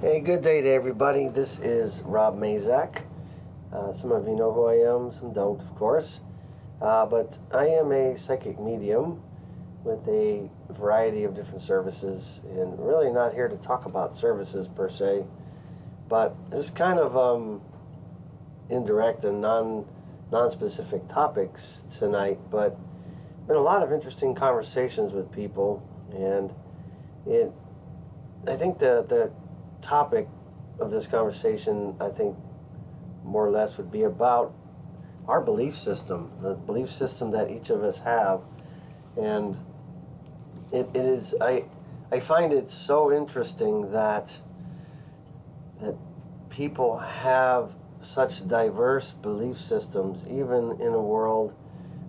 Hey, good day to everybody. This is Rob Mazak. Some of you know who I am, some don't, of course. But I am a psychic medium with a variety of different services, and really not here to talk about services per se, but just kind of indirect and non-specific topics tonight. But been a lot of interesting conversations with people, and I think the topic of this conversation, I think, more or less would be about our belief system, the belief system that each of us have. And it is, I find it so interesting that people have such diverse belief systems, even in a world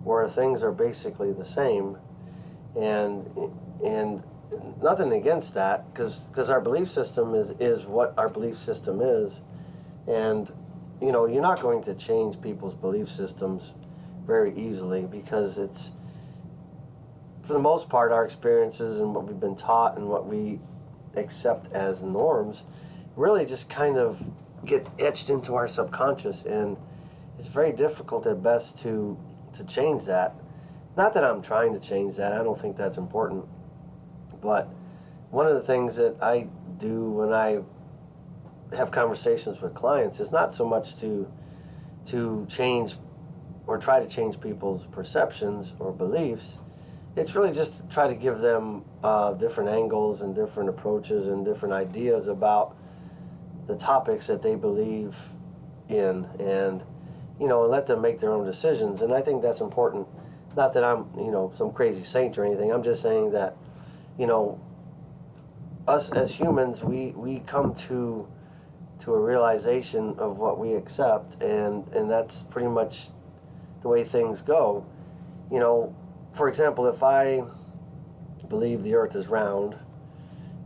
where things are basically the same. And nothing against that, because our belief system is what our belief system is. And you're not going to change people's belief systems very easily, because it's, for the most part, our experiences and what we've been taught and what we accept as norms really just kind of get etched into our subconscious, and it's very difficult at best to change that. Not that I'm trying to change that, I don't think that's important. But one of the things that I do when I have conversations with clients is not so much to change or try to change people's perceptions or beliefs. It's really just to try to give them different angles and different approaches and different ideas about the topics that they believe in, and let them make their own decisions. And I think that's important. Not that I'm some crazy saint or anything. I'm just saying that us as humans, we come to a realization of what we accept, and that's pretty much the way things go. For example, if I believe the earth is round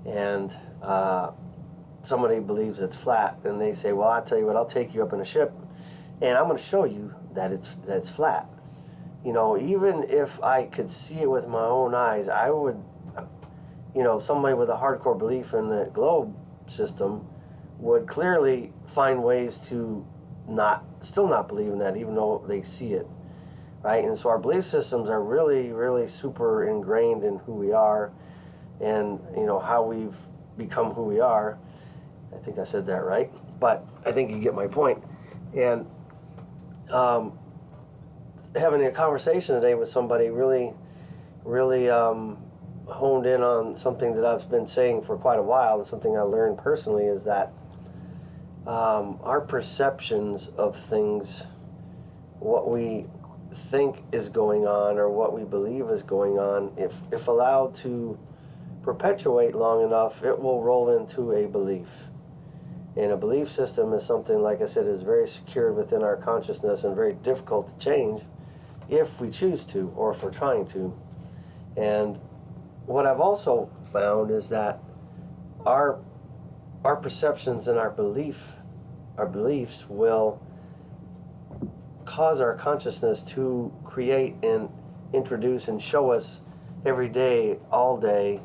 and somebody believes it's flat, and they say, well, I'll tell you what, I'll take you up in a ship and I'm going to show you that it's flat. Even if I could see it with my own eyes, I would, somebody with a hardcore belief in the globe system would clearly find ways to still not believe in that, even though they see it, right? And so our belief systems are really, really super ingrained in who we are, and how we've become who we are. I think I said that right, but I think you get my point. And having a conversation today with somebody really honed in on something that I've been saying for quite a while, and something I learned personally, is that our perceptions of things, what we think is going on or what we believe is going on, if allowed to perpetuate long enough, it will roll into a belief. And a belief system is something, like I said, is very secured within our consciousness and very difficult to change if we choose to, or if we're trying to. And what I've also found is that our perceptions and our beliefs will cause our consciousness to create and introduce and show us every day, all day,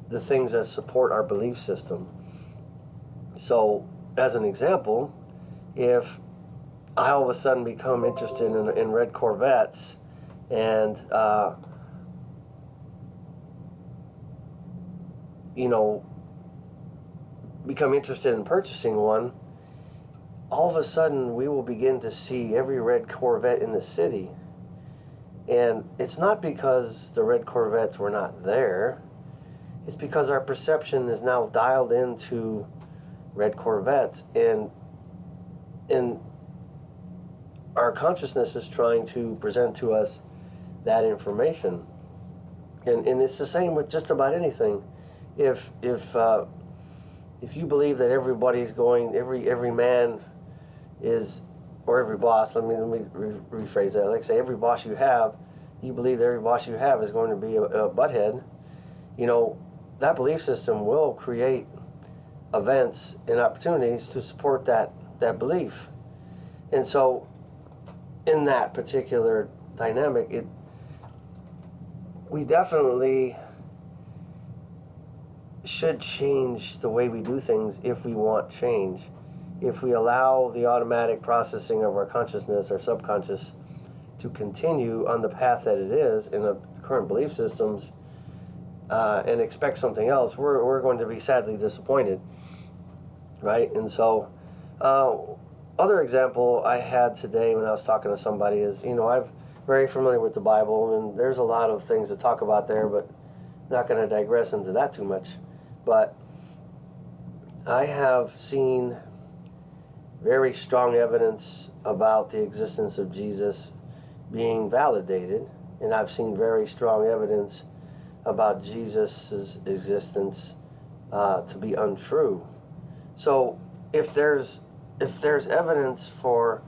the things that support our belief system. So, as an example, if I all of a sudden become interested in red Corvettes and become interested in purchasing one, all of a sudden we will begin to see every red Corvette in the city. And it's not because the red Corvettes were not there. It's because our perception is now dialed into red Corvettes, and our consciousness is trying to present to us that information. And it's the same with just about anything. If you believe that everybody's going, every man is, or every boss, let me rephrase that. Like, say, every boss you have, you believe that every boss you have is going to be a butthead, that belief system will create events and opportunities to support that belief. And so in that particular dynamic, we definitely should change the way we do things if we want change. If we allow the automatic processing of our consciousness, our subconscious, to continue on the path that it is in the current belief systems, and expect something else, we're going to be sadly disappointed, right? And so, other example I had today when I was talking to somebody is, I'm very familiar with the Bible, and there's a lot of things to talk about there, but not going to digress into that too much. But I have seen very strong evidence about the existence of Jesus being validated, and I've seen very strong evidence about Jesus' existence to be untrue. So if there's evidence for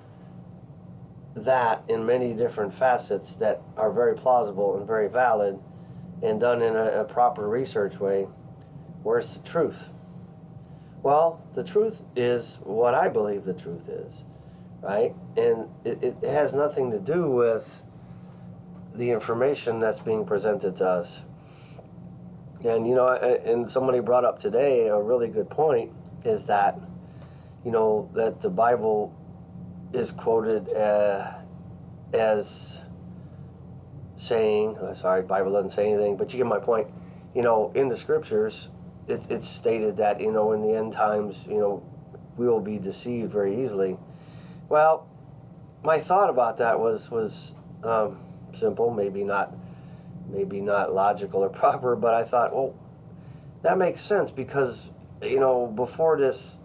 that in many different facets that are very plausible and very valid and done in a proper research way, where's the truth? Well, the truth is what I believe the truth is, right? And it has nothing to do with the information that's being presented to us. And, and somebody brought up today a really good point is that, that the Bible is quoted as saying, Bible doesn't say anything, but you get my point. In the scriptures, it's stated that, in the end times, we will be deceived very easily. Well, my thought about that was simple, maybe not logical or proper, but I thought, well, that makes sense because, before this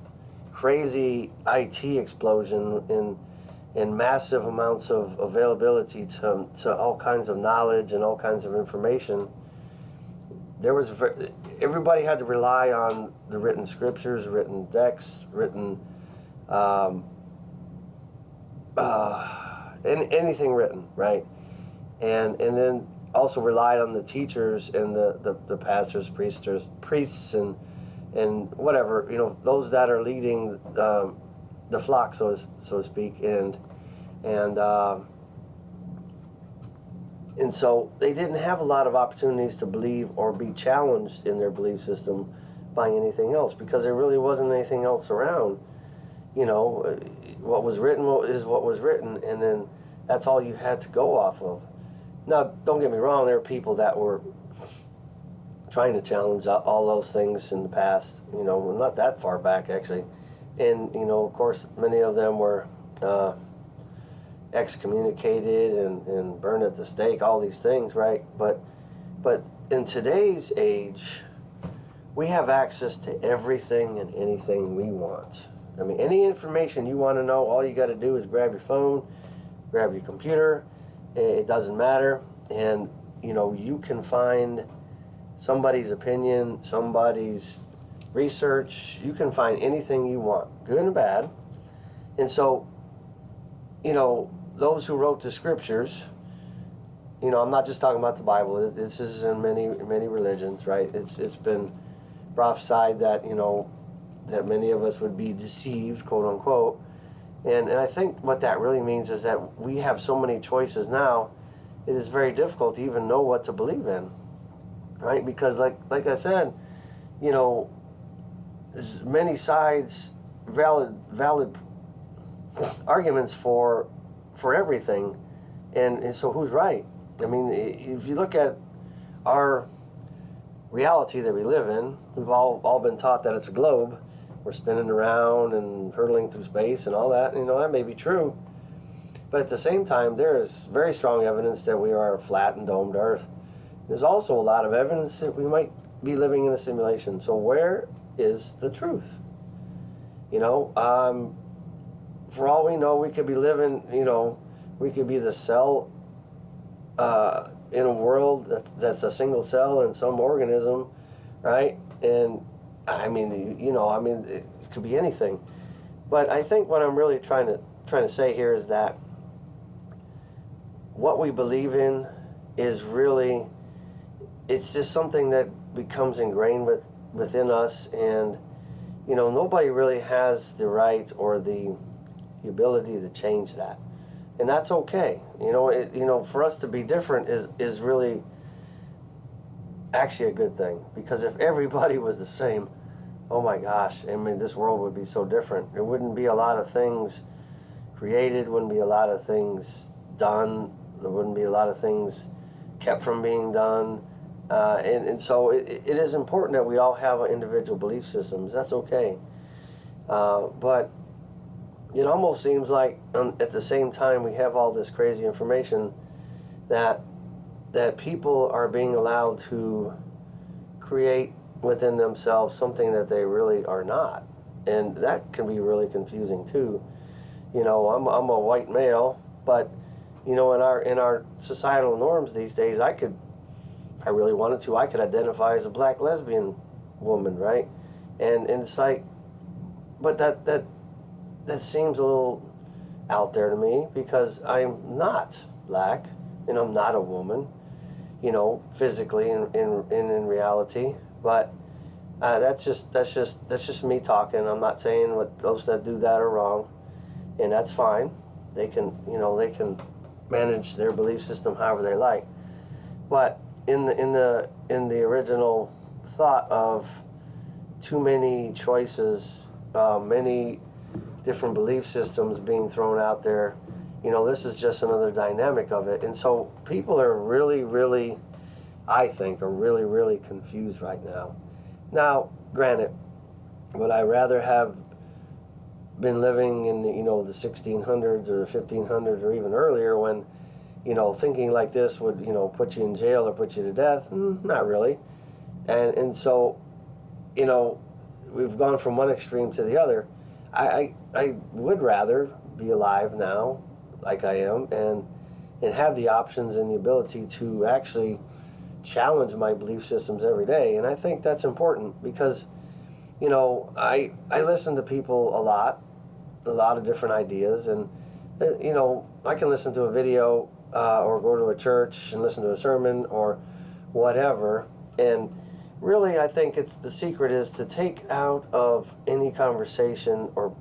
crazy IT explosion in massive amounts of availability to all kinds of knowledge and all kinds of information, everybody had to rely on the written scriptures, written texts, written anything written, right? And then also relied on the teachers and the pastors, priests, and whatever, those that are leading the flock, so to speak, and so they didn't have a lot of opportunities to believe or be challenged in their belief system by anything else because there really wasn't anything else around. What was written is what was written, and then that's all you had to go off of. Now, don't get me wrong, there are people that were trying to challenge all those things in the past, not that far back, actually. And, of course, many of them were excommunicated and burned at the stake, all these things, right? But in today's age, we have access to everything and anything we want. I mean, any information you want to know, all you got to do is grab your phone, grab your computer. It doesn't matter. And, you can find somebody's opinion, somebody's research. You can find anything you want, good and bad. And so, those who wrote the scriptures, I'm not just talking about the Bible. This is in many religions, right? It's been prophesied that, that many of us would be deceived, quote unquote. And I think what that really means is that we have so many choices now, it is very difficult to even know what to believe in, right? Because like I said, there's many sides, valid arguments for everything, and so who's right? I mean, if you look at our reality that we live in, we've all been taught that it's a globe. We're spinning around and hurtling through space and all that. That may be true. But at the same time, there is very strong evidence that we are a flat and domed Earth. There's also a lot of evidence that we might be living in a simulation. So where is the truth? For all we know, we could be living, we could be the cell in a world that's a single cell in some organism, right? And it could be anything. But I think what I'm really trying to say here is that what we believe in is really, it's just something that becomes ingrained within us, and nobody really has the right or the ability to change that, and that's okay. For us to be different is really actually a good thing, because if everybody was the same, oh my gosh, I mean, this world would be so different. There wouldn't be a lot of things created, wouldn't be a lot of things done, there wouldn't be a lot of things kept from being done. And so it is important that we all have individual belief systems. That's okay. But it almost seems like at the same time we have all this crazy information that people are being allowed to create within themselves something that they really are not. And that can be really confusing too. I'm a white male, but in our societal norms these days, if I really wanted to, I could identify as a black lesbian woman, right? And it's like, but that seems a little out there to me, because I'm not black and I'm not a woman, physically and in reality. But that's just me talking. I'm not saying what those that do that are wrong, and that's fine. They can manage their belief system however they like. But in the original thought of too many choices, many different belief systems being thrown out there, this is just another dynamic of it. And so people are really, really, I think, are really, really confused right now. Now, granted, would I rather have been living in the 1600s or the 1500s or even earlier, when thinking like this would put you in jail or put you to death? Not really. And so we've gone from one extreme to the other. I would rather be alive now, like I am, and have the options and the ability to actually challenge my belief systems every day. And I think that's important, because I listen to people a lot of different ideas, and I can listen to a video or go to a church and listen to a sermon or whatever. And really, I think the secret is to take out of any conversation or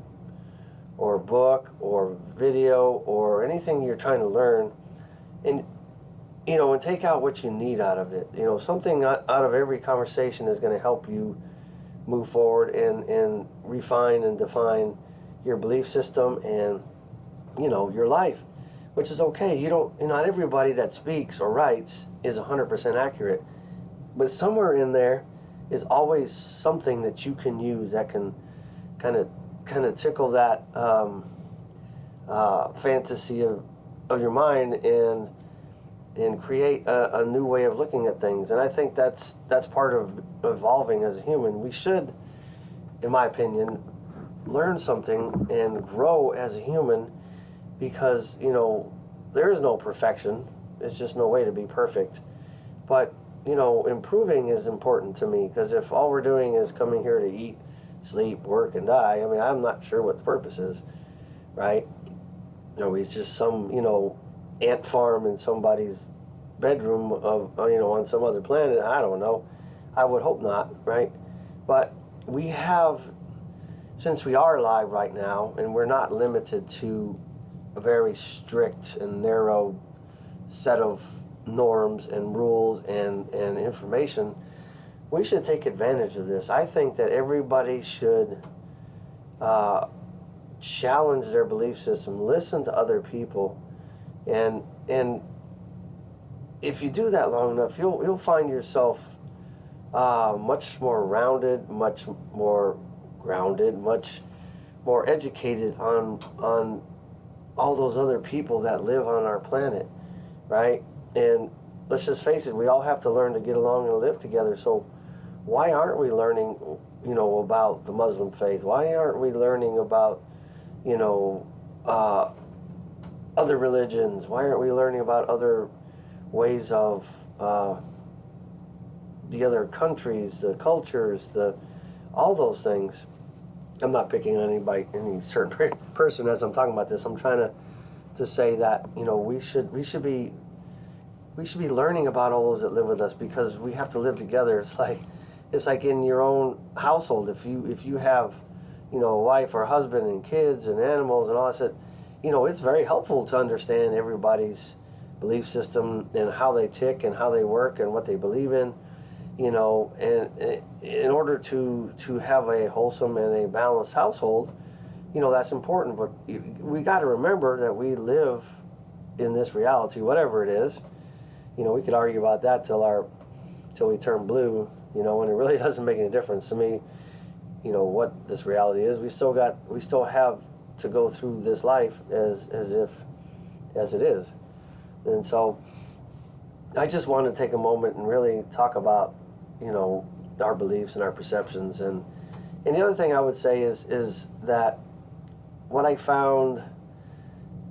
book or video or anything you're trying to learn, and take out what you need out of it. Something out of every conversation is going to help you move forward and refine and define your belief system and your life, which is okay. Not everybody that speaks or writes is 100% accurate, but somewhere in there is always something that you can use that can kind of tickle that fantasy of your mind and create a new way of looking at things. And I think that's part of evolving as a human. We should, in my opinion, learn something and grow as a human, because there is no perfection. There's just no way to be perfect. But improving is important to me, because if all we're doing is coming here to eat, sleep, work, and die, I mean, I'm not sure what the purpose is, right? It's just some ant farm in somebody's bedroom of on some other planet. I don't know. I would hope not, right? But we have, since we are alive right now, and we're not limited to a very strict and narrow set of norms and rules and information, we should take advantage of this. I think that everybody should challenge their belief system, listen to other people, and if you do that long enough, you'll find yourself much more rounded, much more grounded, much more educated on all those other people that live on our planet, right? And let's just face it, we all have to learn to get along and live together. So why aren't we learning, about the Muslim faith? Why aren't we learning about, other religions? Why aren't we learning about other ways of the other countries, the cultures, all those things? I'm not picking on any certain person as I'm talking about this. I'm trying to say that we should be learning about all those that live with us, because we have to live together. It's like in your own household. If you have a wife or husband and kids and animals and all that, it's very helpful to understand everybody's belief system and how they tick and how they work and what they believe in. and in order to have a wholesome and a balanced household, that's important. But we got to remember that we live in this reality, whatever it is. We could argue about that till we turn blue, and it really doesn't make any difference to me, what this reality is. We still have to go through this life as it is. And so I just want to take a moment and really talk about, our beliefs and our perceptions. And the other thing I would say is that what I found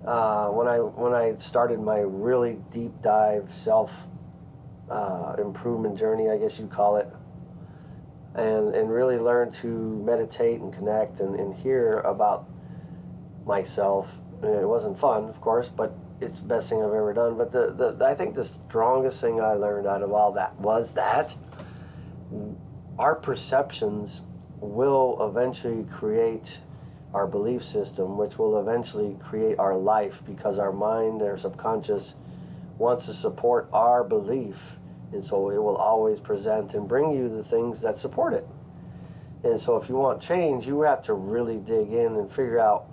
when I started my really deep dive self improvement journey, I guess you'd call it, and really learn to meditate and connect and hear about myself. And it wasn't fun, of course, but it's the best thing I've ever done. But I think the strongest thing I learned out of all that was that our perceptions will eventually create our belief system, which will eventually create our life, because our mind, our subconscious, wants to support our belief. And so it will always present and bring you the things that support it. And so if you want change, you have to really dig in and figure out,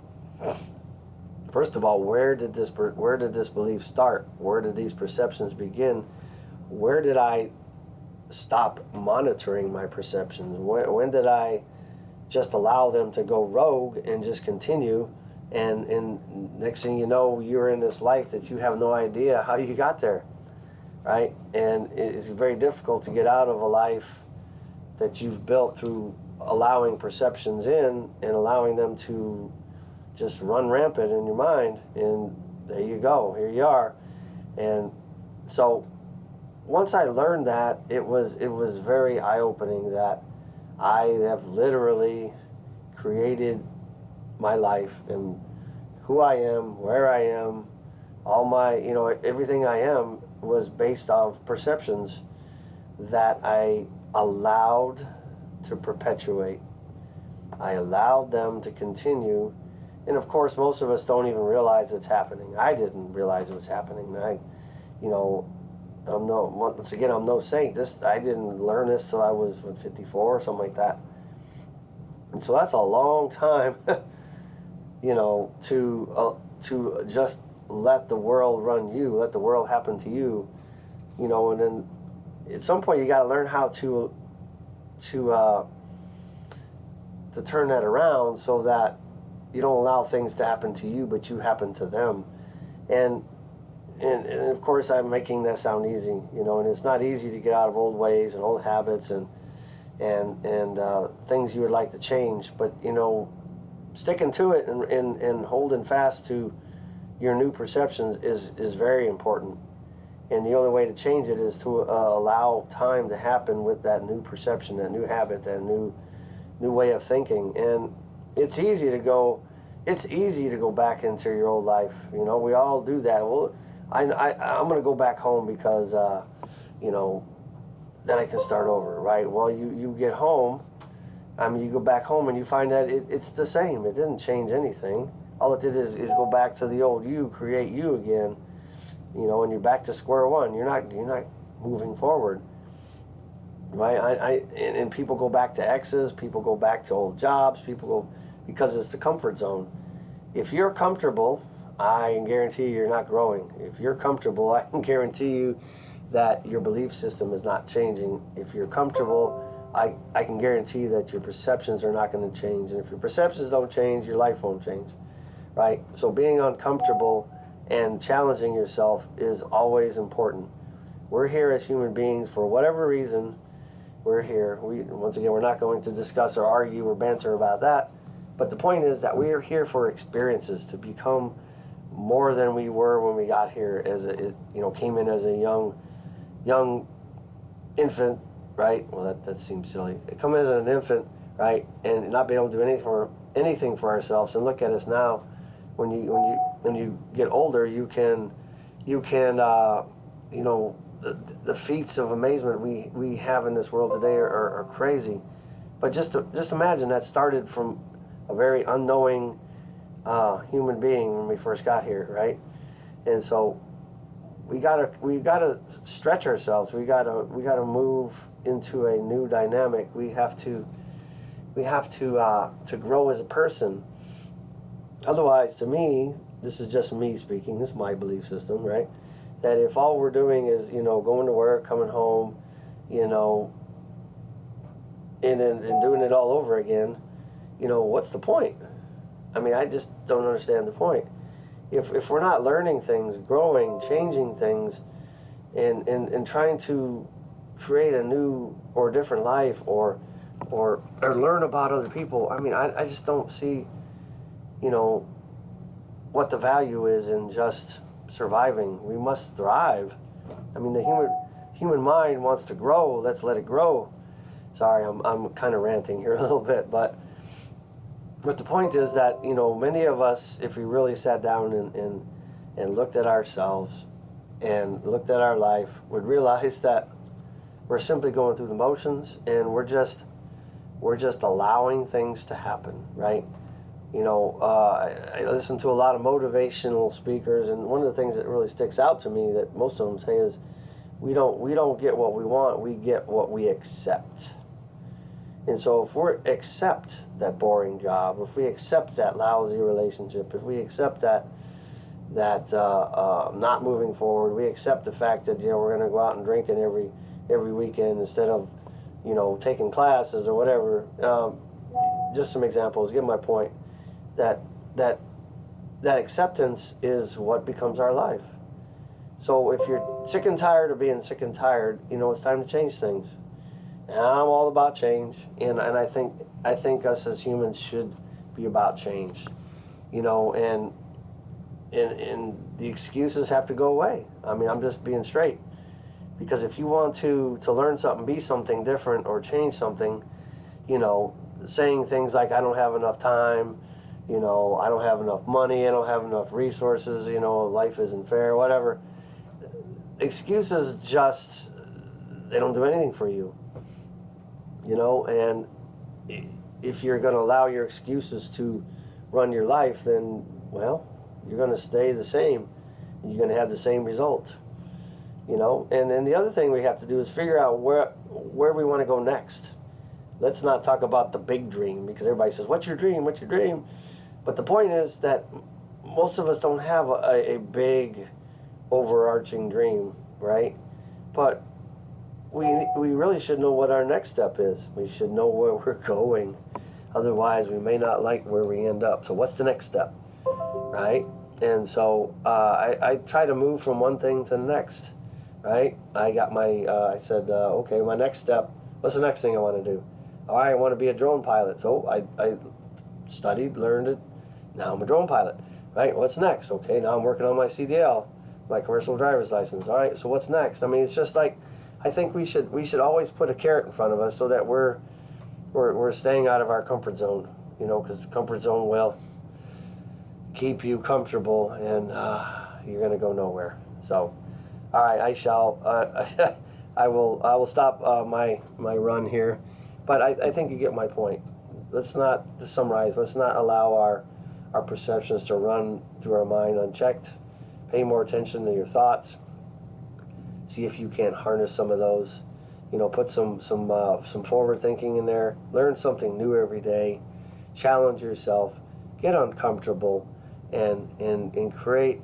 first of all, where did this belief start? Where did these perceptions begin? Where did I stop monitoring my perceptions? When did I just allow them to go rogue and just continue? And next thing you know, you're in this life that you have no idea how you got there, right? And it's very difficult to get out of a life that you've built through allowing perceptions in and allowing them to just run rampant in your mind. And there you go, here you are. And so once I learned that, it was very eye-opening that I have literally created my life, and who I am, where I am, all my, everything I am was based off perceptions that I allowed to perpetuate. I allowed them to continue. And of course, most of us don't even realize it's happening. I didn't realize it was happening. I'm no saint. I didn't learn this till I was 54 or something like that. And so that's a long time, to just let the world run you, let the world happen to you, and then at some point you got to learn how to turn that around so that you don't allow things to happen to you, but you happen to them. And of course, I'm making that sound easy, and it's not easy to get out of old ways and old habits and things you would like to change. But, sticking to it and holding fast to your new perceptions is very important. And the only way to change it is to allow time to happen with that new perception, that new habit, that new way of thinking. And it's easy to go back into your old life. We all do that. Well, I'm going to go back home because, then I can start over, right? Well, you get home, you go back home and you find that it's the same. It didn't change anything. All it did is go back to the old you, create you again, and you're back to square one. You're not moving forward, right? And people go back to exes, people go back to old jobs, because it's the comfort zone. If you're comfortable, I can guarantee you're not growing. If you're comfortable, I can guarantee you that your belief system is not changing. If you're comfortable, I can guarantee that your perceptions are not going to change. And if your perceptions don't change, your life won't change, right? So being uncomfortable and challenging yourself is always important. We're here as human beings for whatever reason. We're here. Once again, we're not going to discuss or argue or banter about that. But the point is that we are here for experiences, to become more than we were when we got here, came in as a young infant, right? Well, that seems silly. Come in as an infant, right, and not be able to do anything for ourselves. And look at us now. When you get older, you can the feats of amazement we have in this world today are crazy. But just imagine that started from a very unknowing human being when we first got here, right? And so we gotta stretch ourselves. We gotta move into a new dynamic. We have to grow as a person. Otherwise, to me, this is just me speaking. This is my belief system, right? That if all we're doing is, going to work, coming home, and doing it all over again, what's the point? I mean, I just don't understand the point. If we're not learning things, growing, changing things, and trying to create a new or different life, or learn about other people, I mean, I just don't see, what the value is in just surviving. We must thrive. I mean, the human mind wants to grow. Let's let it grow. Sorry, I'm kind of ranting here a little bit, but the point is that, many of us, if we really sat down and looked at ourselves and looked at our life, would realize that we're simply going through the motions, and we're just allowing things to happen, right? I listen to a lot of motivational speakers, and one of the things that really sticks out to me that most of them say is, we don't get what we want, we get what we accept. And so if we accept that boring job, if we accept that lousy relationship, if we accept that not moving forward, we accept the fact that we're going to go out and drinking every weekend instead of taking classes or whatever. Just some examples. Get my point. That acceptance is what becomes our life. So if you're sick and tired of being sick and tired, it's time to change things. And I'm all about change, and I think us as humans should be about change, and the excuses have to go away. I mean, I'm just being straight, because if you want to learn something, be something different, or change something, saying things like, I don't have enough time, I don't have enough money, I don't have enough resources, life isn't fair, whatever. Excuses just, they don't do anything for you. And if you're going to allow your excuses to run your life, then, well, you're going to stay the same. You're going to have the same result. And then the other thing we have to do is figure out where we want to go next. Let's not talk about the big dream, because everybody says, what's your dream? What's your dream? But the point is that most of us don't have a big overarching dream, right? But we really should know what our next step is. We should know where we're going. Otherwise, we may not like where we end up. So what's the next step, right? And so I try to move from one thing to the next, right? I got I said, okay, my next step, what's the next thing I want to do? All right, I want to be a drone pilot. So I studied, learned it. Now I'm a drone pilot, right? What's next? Okay, now I'm working on my CDL, my commercial driver's license. All right, so what's next? I mean, it's just like, I think we should always put a carrot in front of us so that we're staying out of our comfort zone, because the comfort zone will keep you comfortable, and you're going to go nowhere. So, all right, I will stop my run here, but I think you get my point. Let's not, to summarize, let's not allow our perceptions to run through our mind unchecked. Pay more attention to your thoughts. See if you can't harness some of those. Put some forward thinking in there. Learn something new every day. Challenge yourself. Get uncomfortable, and create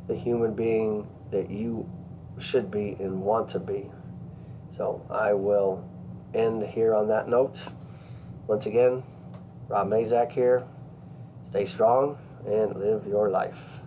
the human being that you should be and want to be. So I will end here on that note. Once again, Rob Mazak here. Stay strong and live your life.